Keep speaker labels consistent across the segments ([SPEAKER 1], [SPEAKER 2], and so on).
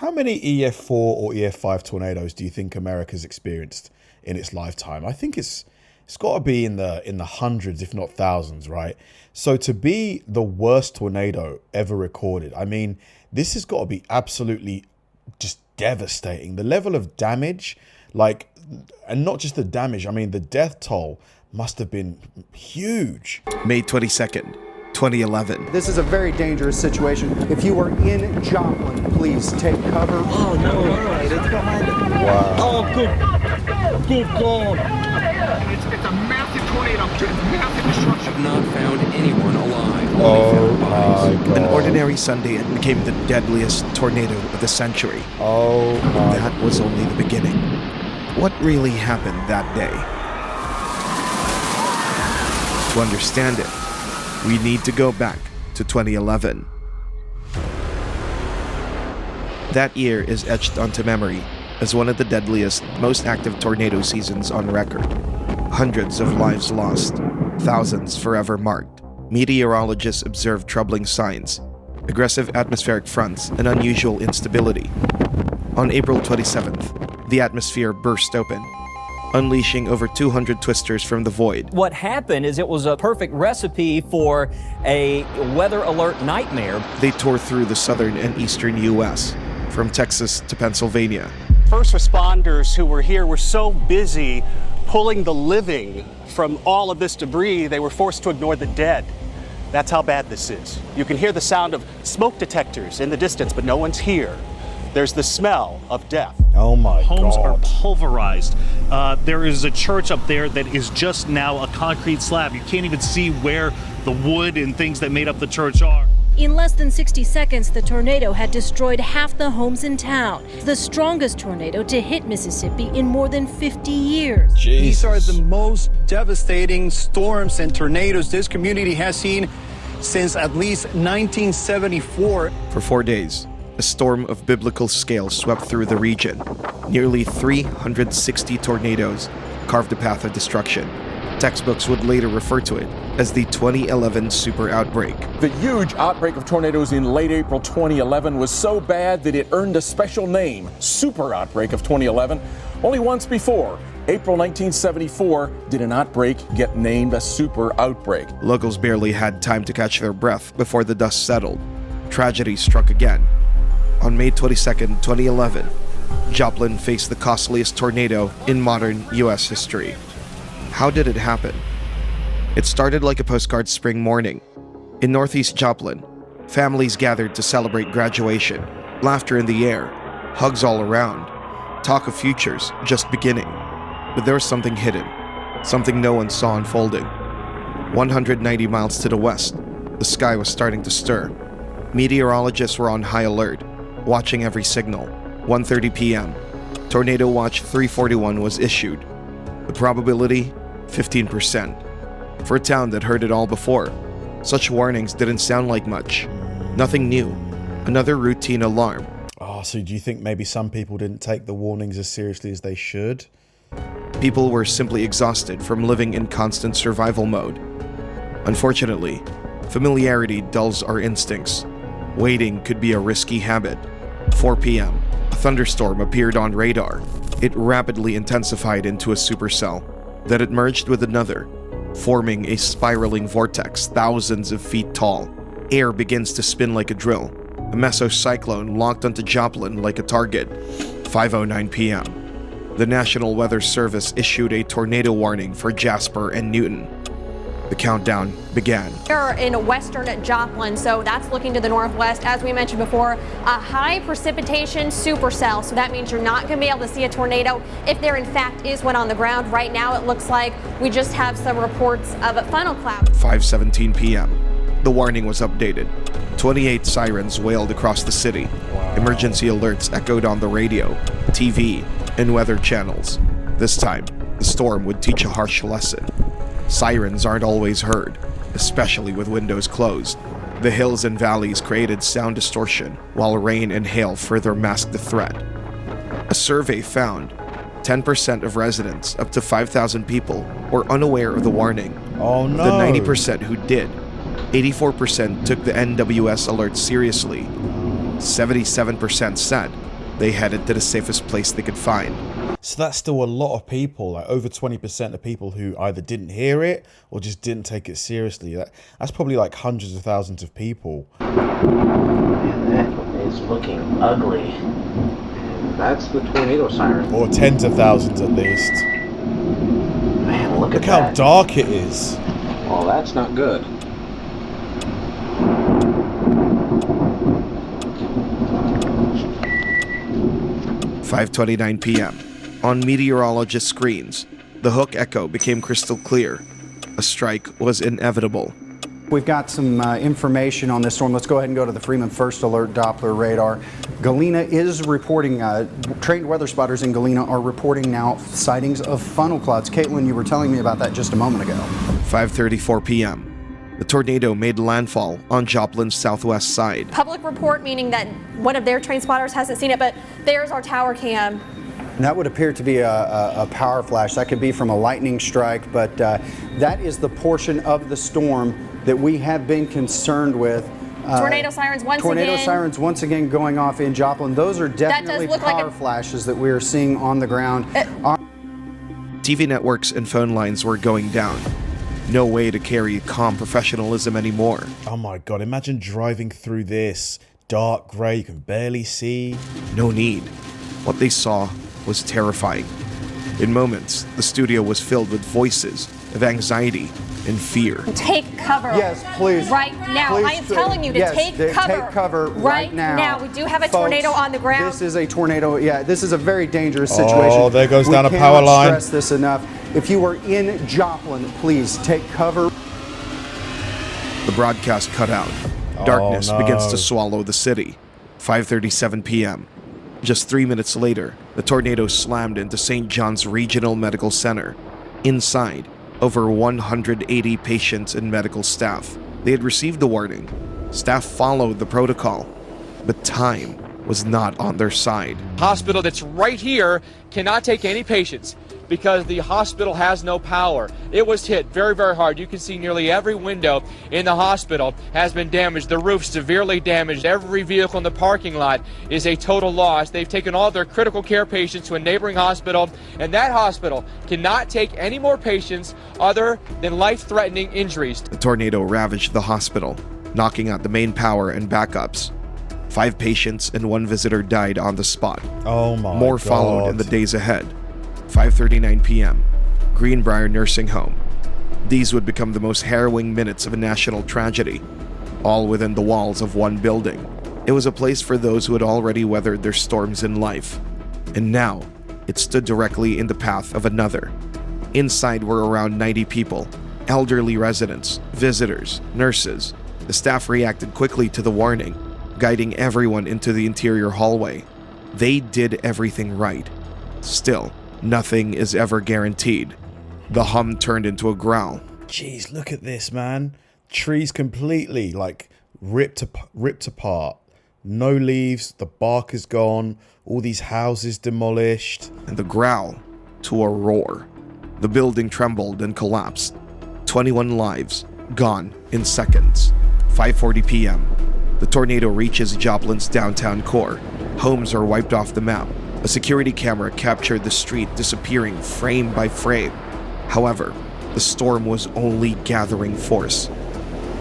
[SPEAKER 1] How many EF4 or EF5 tornadoes do you think America's experienced in its lifetime? I think it's got to be in the hundreds, if not thousands, right? So to be the worst tornado ever recorded, I mean, this has got to be absolutely just devastating. The level of damage, and not just the damage, I mean, the death toll must have been huge.
[SPEAKER 2] May 22nd, 2011.
[SPEAKER 3] This is a very dangerous situation. If you are in Joplin, please take cover.
[SPEAKER 4] Oh, no, all right, it's behind it.
[SPEAKER 1] Wow.
[SPEAKER 4] Oh, good God.
[SPEAKER 5] It's a massive tornado. It's massive destruction.
[SPEAKER 6] Have not found anyone alive.
[SPEAKER 1] Oh my God.
[SPEAKER 2] An ordinary Sunday, it became the deadliest tornado of the century.
[SPEAKER 1] Oh my.
[SPEAKER 2] That was only the beginning. What really happened that day? To understand it, we need to go back to 2011. That year is etched onto memory as one of the deadliest, most active tornado seasons on record. Hundreds of lives lost, thousands forever marked. Meteorologists observed troubling signs, aggressive atmospheric fronts, and unusual instability. On April 27th, the atmosphere burst open, unleashing over 200 twisters from the void.
[SPEAKER 7] What happened is it was a perfect recipe for a weather alert nightmare.
[SPEAKER 2] They tore through the southern and eastern U.S., from Texas to Pennsylvania.
[SPEAKER 8] First responders who were here were so busy pulling the living from all of this debris, they were forced to ignore the dead. That's how bad this is. You can hear the sound of smoke detectors in the distance, but no one's here. There's the smell of death.
[SPEAKER 1] Oh my God.
[SPEAKER 9] Homes are pulverized. There is a church up there that is just now a concrete slab. You can't even see where the wood and things that made up the church are.
[SPEAKER 10] In less than 60 seconds, the tornado had destroyed half the homes in town. The strongest tornado to hit Mississippi in more than 50 years.
[SPEAKER 1] Jesus.
[SPEAKER 3] These are the most devastating storms and tornadoes this community has seen since at least 1974.
[SPEAKER 2] For 4 days, a storm of biblical scale swept through the region. Nearly 360 tornadoes carved a path of destruction. Textbooks would later refer to it as the 2011 super outbreak.
[SPEAKER 11] The huge outbreak of tornadoes in late April 2011 was so bad that it earned a special name, Super Outbreak of 2011. Only once before, April 1974, did an outbreak get named a super outbreak.
[SPEAKER 2] Locals barely had time to catch their breath before the dust settled. Tragedy struck again. On May 22, 2011, Joplin faced the costliest tornado in modern U.S. history. How did it happen? It started like a postcard spring morning. In northeast Joplin, families gathered to celebrate graduation, laughter in the air, hugs all around, talk of futures just beginning. But there was something hidden, something no one saw unfolding. 190 miles to the west, the sky was starting to stir. Meteorologists were on high alert, watching every signal. 1:30 p.m., Tornado Watch 341 was issued. The probability, 15%. For a town that heard it all before, such warnings didn't sound like much. Nothing new. Another routine alarm.
[SPEAKER 1] Oh, so do you think maybe some people didn't take the warnings as seriously as they should?
[SPEAKER 2] People were simply exhausted from living in constant survival mode. Unfortunately, familiarity dulls our instincts. Waiting could be a risky habit. 4 p.m., a thunderstorm appeared on radar. It rapidly intensified into a supercell. Then it merged with another, forming a spiraling vortex thousands of feet tall. Air begins to spin like a drill. A mesocyclone locked onto Joplin like a target. 5:09 p.m. The National Weather Service issued a tornado warning for Jasper and Newton. The countdown began.
[SPEAKER 12] We're in western Joplin, so that's looking to the northwest. As we mentioned before, a high precipitation supercell. So that means you're not going to be able to see a tornado if there in fact is one on the ground. Right now it looks like we just have some reports of a funnel cloud.
[SPEAKER 2] 5:17 p.m. The warning was updated. 28 sirens wailed across the city. Emergency alerts echoed on the radio, TV, and weather channels. This time, the storm would teach a harsh lesson. Sirens aren't always heard, especially with windows closed. The hills and valleys created sound distortion, while rain and hail further masked the threat. A survey found 10% of residents, up to 5,000 people, were unaware of the warning.
[SPEAKER 1] Oh no!
[SPEAKER 2] The 90% who did, 84% took the NWS alert seriously. 77% said They headed to the safest place they could find.
[SPEAKER 1] So that's still a lot of people, like over 20% of people who either didn't hear it or just didn't take it seriously. That's probably like hundreds of thousands of people.
[SPEAKER 13] And that is looking ugly. That's the tornado siren.
[SPEAKER 1] Or tens of thousands at least.
[SPEAKER 13] Man, look at
[SPEAKER 1] how
[SPEAKER 13] that.
[SPEAKER 1] dark it is.
[SPEAKER 13] Oh, that's not good.
[SPEAKER 2] "5:29 p.m. On meteorologist screens, the Hook echo became crystal clear. A strike was inevitable.
[SPEAKER 14] We've got some information on this storm. Let's go ahead and go to the Freeman First Alert Doppler radar. Galena is reporting, trained weather spotters in Galena are reporting now sightings of funnel clouds. Caitlin, you were telling me about that just a moment ago.
[SPEAKER 2] 5:34 p.m. The tornado made landfall on Joplin's southwest side.
[SPEAKER 12] Public report, meaning that one of their trained spotters hasn't seen it, but there's our tower cam.
[SPEAKER 14] That would appear to be a power flash. That could be from a lightning strike, but that is the portion of the storm that we have been concerned with.
[SPEAKER 12] Tornado sirens once again.
[SPEAKER 14] Tornado sirens once again going off in Joplin. Those are definitely power
[SPEAKER 12] like
[SPEAKER 14] flashes that we are seeing on the ground.
[SPEAKER 2] TV networks and phone lines were going down. No way to carry calm professionalism anymore.
[SPEAKER 1] Oh my God, imagine driving through this. Dark grey, you can barely see.
[SPEAKER 2] No need. What they saw was terrifying. In moments, the studio was filled with voices of anxiety and fear.
[SPEAKER 12] Take cover.
[SPEAKER 14] Yes, please.
[SPEAKER 12] Right now.
[SPEAKER 14] Please
[SPEAKER 12] I am telling you to take cover.
[SPEAKER 14] Take cover right now.
[SPEAKER 12] We do have a
[SPEAKER 14] Folks,
[SPEAKER 12] tornado on the ground.
[SPEAKER 14] This is a tornado. Yeah, this is a very dangerous situation.
[SPEAKER 1] Oh, there goes down a power line.
[SPEAKER 14] We cannot stress this enough. If you are in Joplin, please take cover.
[SPEAKER 2] The broadcast cut out. Darkness begins to swallow the city. 5:37 p.m. Just 3 minutes later, the tornado slammed into St. John's Regional Medical Center. Inside, over 180 patients and medical staff. They had received a warning. Staff followed the protocol, but time was not on their side.
[SPEAKER 15] Hospital that's right here cannot take any patients because the hospital has no power. It was hit very, very hard. You can see nearly every window in the hospital has been damaged. The roof severely damaged. Every vehicle in the parking lot is a total loss. They've taken all their critical care patients to a neighboring hospital, and that hospital cannot take any more patients other than life-threatening injuries.
[SPEAKER 2] The tornado ravaged the hospital, knocking out the main power and backups. 5 patients and 1 visitor died on the spot.
[SPEAKER 1] Oh my
[SPEAKER 2] More
[SPEAKER 1] God.
[SPEAKER 2] followed in the days ahead. 5:39 p.m. Greenbrier Nursing Home. These would become the most harrowing minutes of a national tragedy, all within the walls of one building. It was a place for those who had already weathered their storms in life. And now, it stood directly in the path of another. Inside were around 90 people, elderly residents, visitors, nurses. The staff reacted quickly to the warning, guiding everyone into the interior hallway. They did everything right. Still, nothing is ever guaranteed. The hum turned into a growl.
[SPEAKER 1] Jeez, look at this, man. Trees completely, like, ripped apart. No leaves, the bark is gone, all these houses demolished.
[SPEAKER 2] And the growl to a roar. The building trembled and collapsed. 21 lives gone in seconds. 5:40 p.m. The tornado reaches Joplin's downtown core. Homes are wiped off the map. A security camera captured the street disappearing frame by frame. However, the storm was only gathering force.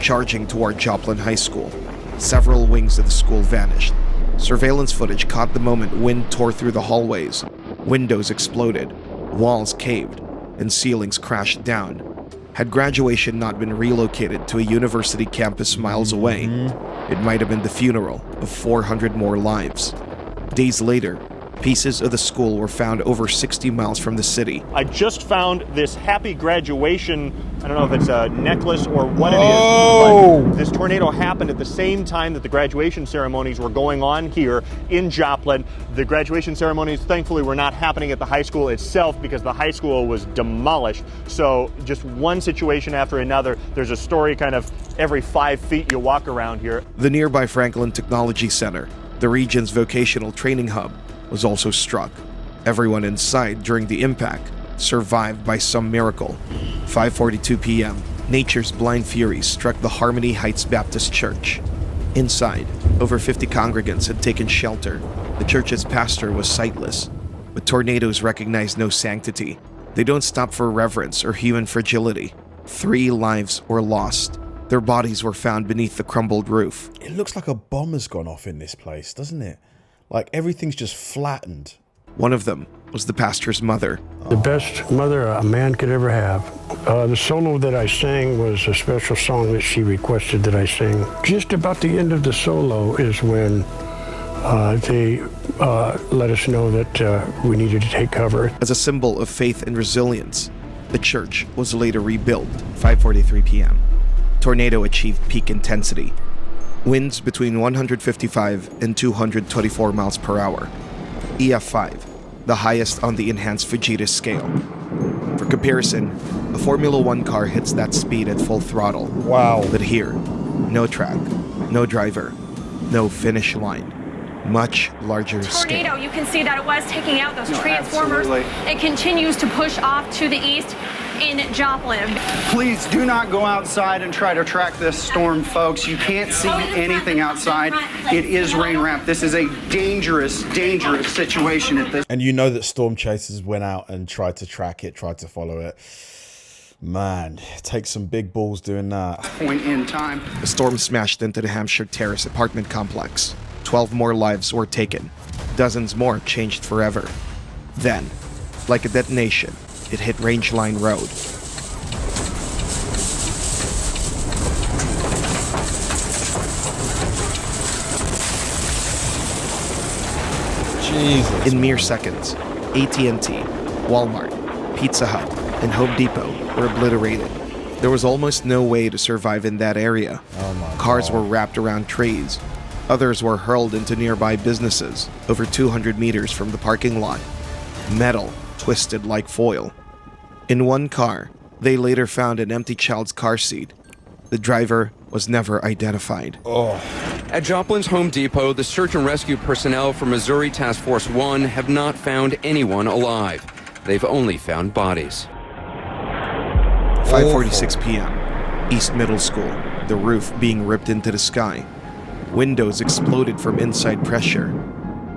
[SPEAKER 2] Charging toward Joplin High School, several wings of the school vanished. Surveillance footage caught the moment wind tore through the hallways. Windows exploded, walls caved, and ceilings crashed down. Had graduation not been relocated to a university campus miles away, it might have been the funeral of 400 more lives. Days later, pieces of the school were found over 60 miles from the city.
[SPEAKER 9] I just found this happy graduation, I don't know if it's a necklace or what it is, but this tornado happened at the same time that the graduation ceremonies were going on here in Joplin. The graduation ceremonies, thankfully, were not happening at the high school itself because the high school was demolished. So just one situation after another. There's a story kind of every 5 feet you walk around here.
[SPEAKER 2] The nearby Franklin Technology Center, the region's vocational training hub, was also struck. Everyone inside during the impact survived by some miracle. 5:42 p.m. Nature's blind fury struck the Harmony Heights Baptist Church. Inside, Over 50 congregants had taken shelter. The church's pastor was sightless. But tornadoes recognize no sanctity. They don't stop for reverence or human fragility. 3 lives were lost. Their bodies were found beneath the crumbled roof.
[SPEAKER 1] It looks like a bomb has gone off in this place, doesn't it? Like everything's just flattened.
[SPEAKER 2] One of them was the pastor's mother.
[SPEAKER 16] The best mother a man could ever have. The solo that I sang was a special song that she requested that I sing. Just about the end of the solo is when they let us know that we needed to take cover.
[SPEAKER 2] As a symbol of faith and resilience, the church was later rebuilt. 5:43 p.m. Tornado achieved peak intensity. Winds between 155 and 224 miles per hour. EF5, the highest on the enhanced Fujita scale. For comparison, a Formula One car hits that speed at full throttle.
[SPEAKER 1] Wow.
[SPEAKER 2] But here, no track, no driver, no finish line. Much larger scale.
[SPEAKER 12] Tornado, you can see that it was taking out those transformers. Absolutely. It continues to push off to the east in Joplin.
[SPEAKER 14] Please do not go outside and try to track this storm, folks. You can't see anything outside. It is rain wrapped. This is a dangerous, dangerous situation at this.
[SPEAKER 1] And you know that storm chasers went out and tried to track it, tried to follow it. Man, it takes some big balls doing that.
[SPEAKER 14] Point in time.
[SPEAKER 2] The storm smashed into the Hampshire Terrace apartment complex. 12 more lives were taken. Dozens more changed forever. Then, like a detonation, it hit Rangeline Road.
[SPEAKER 1] Jesus.
[SPEAKER 2] In mere seconds, AT&T, Walmart, Pizza Hut, and Home Depot were obliterated. There was almost no way to survive in that area.
[SPEAKER 1] Oh my
[SPEAKER 2] Cars
[SPEAKER 1] God.
[SPEAKER 2] were wrapped around trees. Others were hurled into nearby businesses, over 200 meters from the parking lot. Metal twisted like foil. In one car, they later found an empty child's car seat. The driver was never identified.
[SPEAKER 6] At Joplin's Home Depot, the search and rescue personnel from Missouri Task Force 1 have not found anyone alive. They've only found bodies.
[SPEAKER 2] 5:46 p.m. East Middle School, the roof being ripped into the sky. Windows exploded from inside pressure.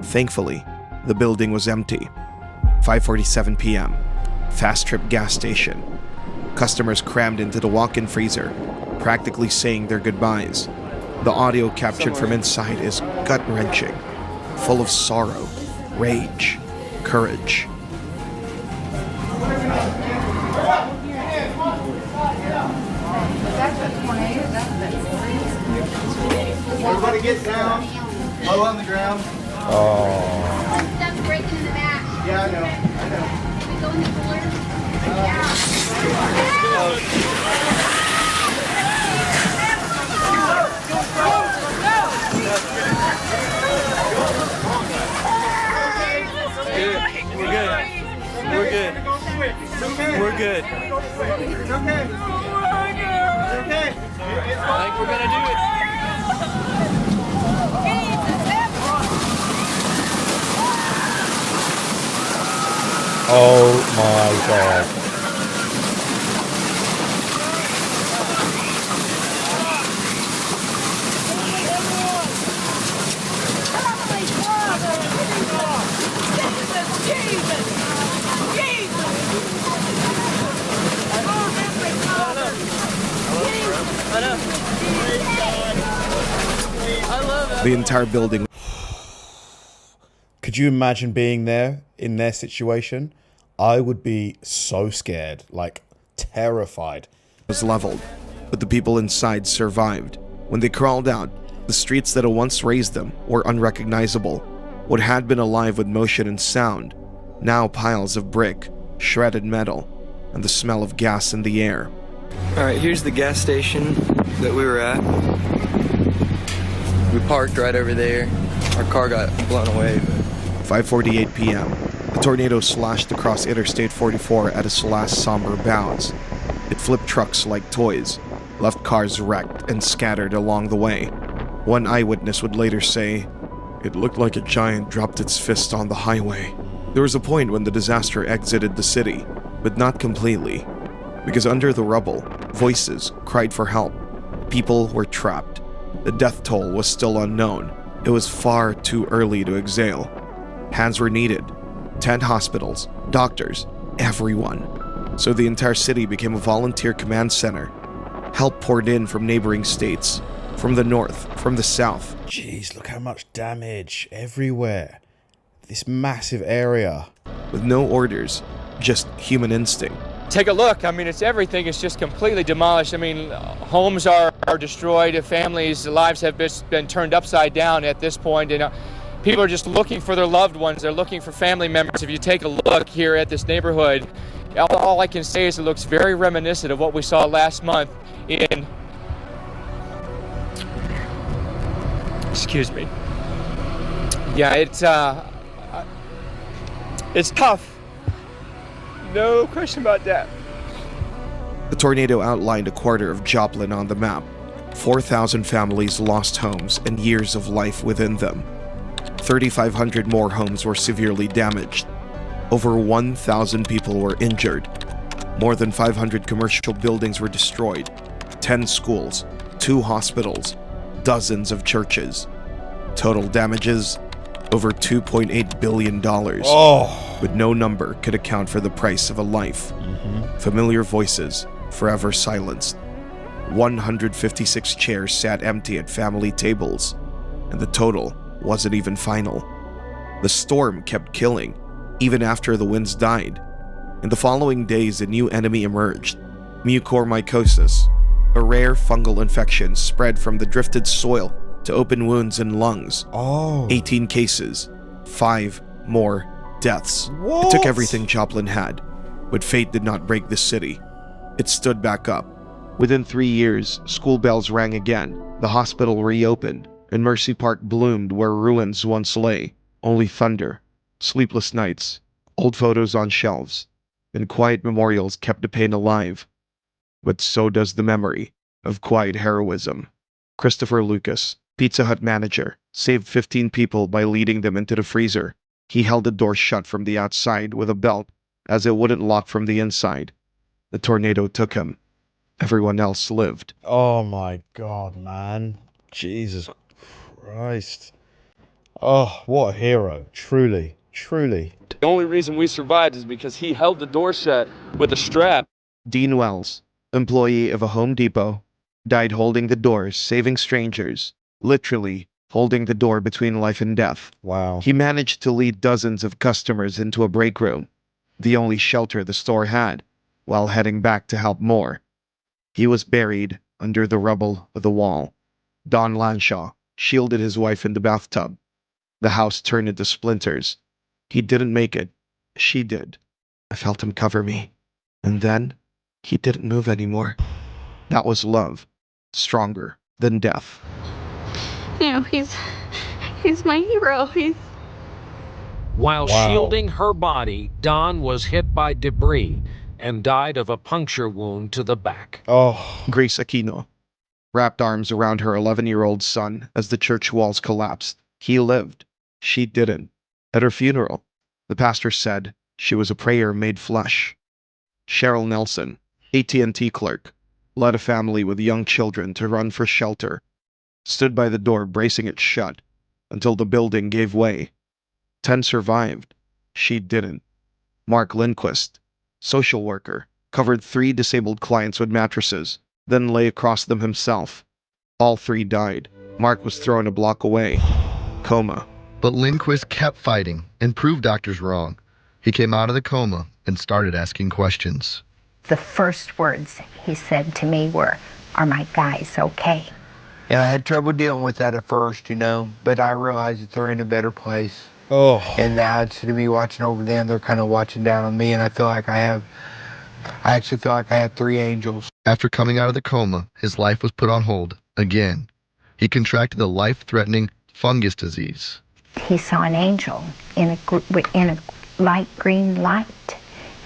[SPEAKER 2] Thankfully, the building was empty. 5:47 p.m. Fast Trip gas station. Customers crammed into the walk-in freezer, practically saying their goodbyes. The audio captured from inside is gut-wrenching, full of sorrow, rage, courage.
[SPEAKER 4] Everybody get down. Low on the ground.
[SPEAKER 1] Oh.
[SPEAKER 4] Stuff's breaking in the back. Yeah, I know. Can we go in the cooler? We're good. We're good. It's okay. It's okay. I think we're gonna do it.
[SPEAKER 1] Oh my God.
[SPEAKER 2] The entire building.
[SPEAKER 1] Could you imagine being there in their situation? I would be so scared, like terrified.
[SPEAKER 2] Was leveled, but the people inside survived. When they crawled out, the streets that had once raised them were unrecognizable. What had been alive with motion and sound, now piles of brick, shredded metal, and the smell of gas in the air.
[SPEAKER 17] Alright, here's the gas station that we were at. We parked right over there. Our car got blown away.
[SPEAKER 2] 5:48 p.m. The tornado slashed across Interstate 44 at its last somber bounce. It flipped trucks like toys, left cars wrecked and scattered along the way. One eyewitness would later say, "It looked like a giant dropped its fist on the highway." There was a point when the disaster exited the city, but not completely, because under the rubble, voices cried for help. People were trapped, The death toll was still unknown. It was far too early to exhale. Hands were needed. 10 hospitals, doctors, everyone. So the entire city became a volunteer command center. Help poured in from neighboring states, from the north, from the south.
[SPEAKER 1] Jeez, look how much damage everywhere. This massive area.
[SPEAKER 2] With no orders, just human instinct.
[SPEAKER 15] Take a look. I mean, it's everything is just completely demolished. I mean, homes are destroyed. Families' lives have been turned upside down at this point. And people are just looking for their loved ones. They're looking for family members. If you take a look here at this neighborhood, all I can say is it looks very reminiscent of what we saw last month in... Excuse me. Yeah, it's tough. No question about that.
[SPEAKER 2] The tornado outlined a quarter of Joplin on the map. 4,000 families lost homes and years of life within them. 3,500 more homes were severely damaged. Over 1,000 people were injured. More than 500 commercial buildings were destroyed. 10 schools, 2 hospitals, dozens of churches. Total damages, over $2.8 billion. But no number could account for the price of a life. Familiar voices, forever silenced. 156 chairs sat empty at family tables, and the total wasn't even final. The storm kept killing, even after the winds died. In the following days, a new enemy emerged, mucormycosis, a rare fungal infection spread from the drifted soil to open wounds in lungs. 18 cases, 5 more deaths. It took everything Joplin had, but fate did not break the city. It stood back up. Within 3 years, school bells rang again, the hospital reopened, and Mercy Park bloomed where ruins once lay. Only thunder, sleepless nights, old photos on shelves, and quiet memorials kept the pain alive. But so does the memory of quiet heroism. Christopher Lucas, Pizza Hut manager, saved 15 people by leading them into the freezer. He held the door shut from the outside with a belt, as it wouldn't lock from the inside. The tornado took him. Everyone else lived.
[SPEAKER 1] Oh my God, man. Jesus Christ. Oh, what a hero. Truly, truly.
[SPEAKER 18] The only reason we survived is because he held the door shut with a strap.
[SPEAKER 2] Dean Wells, employee of a Home Depot, died holding the doors, saving strangers, literally holding the door between life and death.
[SPEAKER 1] Wow.
[SPEAKER 2] He managed to lead dozens of customers into a break room, the only shelter the store had, while heading back to help more. He was buried under the rubble of the wall. Don Lanshaw shielded his wife in the bathtub. The house turned into splinters. He didn't make it. She did. I felt him cover me. And then, he didn't move anymore. That was love. Stronger than death.
[SPEAKER 19] You know, he's my hero.
[SPEAKER 20] While shielding her body, Dawn was hit by debris and died of a puncture wound to the back.
[SPEAKER 2] Grace Aquino wrapped arms around her 11-year-old son as the church walls collapsed. He lived. She didn't. At her funeral, the pastor said she was a prayer made flesh. Cheryl Nelson, AT&T clerk, led a family with young children to run for shelter, stood by the door bracing it shut until the building gave way. 10 survived. She didn't. Mark Lindquist, social worker, covered 3 disabled clients with mattresses, then lay across them himself. All 3 died. Mark was thrown a block away. Coma.
[SPEAKER 21] But Lindquist kept fighting and proved doctors wrong. He came out of the coma and started asking questions.
[SPEAKER 22] The first words he said to me were, "Are my guys okay?"
[SPEAKER 23] Yeah, I had trouble dealing with that at first, but I realized that they're in a better place. And now instead of me watching over them, they're kind of watching down on me, and I actually feel like I have 3 angels.
[SPEAKER 21] After coming out of the coma, his life was put on hold again. He contracted a life-threatening fungus disease.
[SPEAKER 22] He saw an angel in a light green light,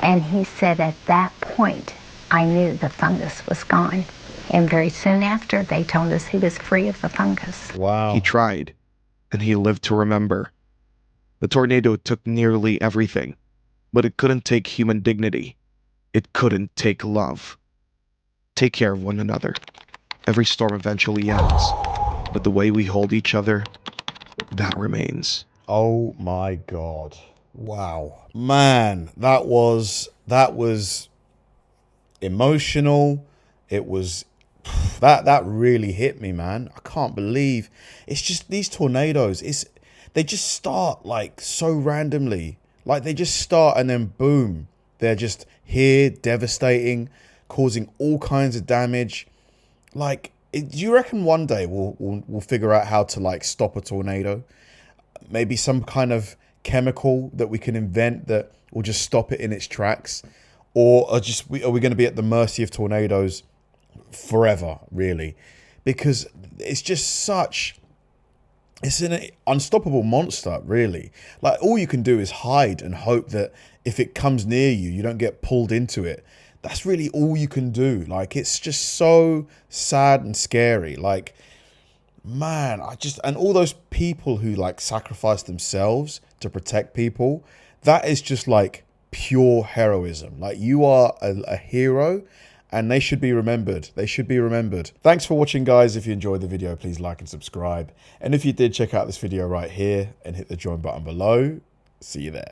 [SPEAKER 22] and he said at that point, I knew the fungus was gone. And very soon after, they told us he was free of the fungus.
[SPEAKER 1] Wow.
[SPEAKER 2] He tried, and he lived to remember. The tornado took nearly everything, but it couldn't take human dignity. It couldn't take love. Take care of one another. Every storm eventually ends. But the way we hold each other, that remains.
[SPEAKER 1] Oh my God. Wow. Man, that was emotional. It was, that really hit me, man. I can't believe it's just these tornadoes. They just start like so randomly. Like they just start and then boom, they're just here, devastating, causing all kinds of damage. Like, do you reckon one day we'll figure out how to like stop a tornado? Maybe some kind of chemical that we can invent that will just stop it in its tracks, or are we going to be at the mercy of tornadoes forever, really? Because it's just it's an unstoppable monster, really. Like, all you can do is hide and hope that if it comes near you, you don't get pulled into it. That's really all you can do. Like, it's just so sad and scary. Like, man, and all those people who like sacrifice themselves to protect people, that is just like pure heroism. Like, you are a hero, and they should be remembered. They should be remembered. Thanks for watching, guys. If you enjoyed the video, please like and subscribe. And if you did, check out this video right here and hit the join button below. See you there.